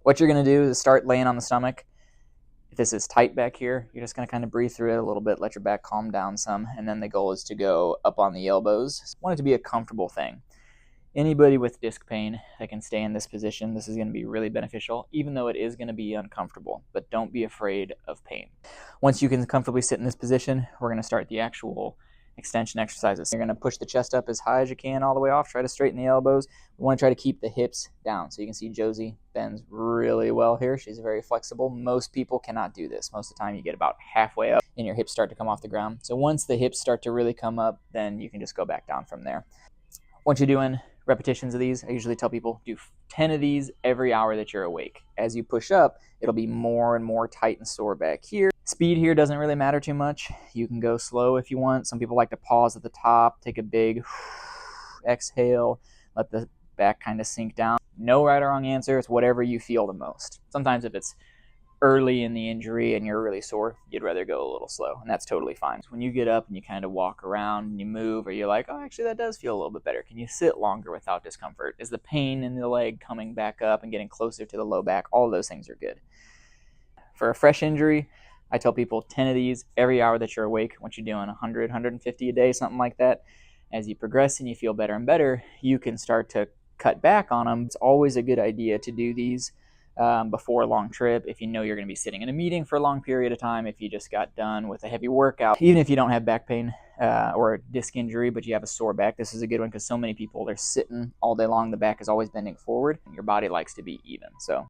What you're going to do is start laying on the stomach. If this is tight back here, you're just going to kind of breathe through it a little bit, let your back calm down some, and then the goal is to go up on the elbows. I want it to be a comfortable thing. Anybody with disc pain that can stay in this position, this is going to be really beneficial, even though it is going to be uncomfortable. But don't be afraid of pain. Once you can comfortably sit in this position, we're going to start the actual extension exercises. You're going to push the chest up as high as you can all the way off. Try to straighten the elbows. We want to try to keep the hips down. So you can see Josie bends really well here. She's very flexible. Most people cannot do this. Most of the time you get about halfway up and your hips start to come off the ground. So once the hips start to really come up, then you can just go back down from there. Once you're doing repetitions of these, I usually tell people do 10 of these every hour that you're awake. As you push up, it'll be more and more tight and sore back here. Speed here doesn't really matter too much. You can go slow if you want. Some people like to pause at the top, take a big exhale, let the back kind of sink down. No right or wrong answer. It's whatever you feel the most. Sometimes if it's early in the injury and you're really sore, you'd rather go a little slow, and that's totally fine. When you get up and you kind of walk around and you move, or you're like, oh, actually that does feel a little bit better. Can you sit longer without discomfort? Is the pain in the leg coming back up and getting closer to the low back? All of those things are good. For a fresh injury, I tell people 10 of these every hour that you're awake. Once you're doing 100, 150 a day, something like that, as you progress and you feel better and better, you can start to cut back on them. It's always a good idea to do these before a long trip, if you know you're going to be sitting in a meeting for a long period of time, if you just got done with a heavy workout. Even if you don't have back pain or a disc injury, but you have a sore back, this is a good one because so many people, they're sitting all day long, the back is always bending forward, and your body likes to be even. So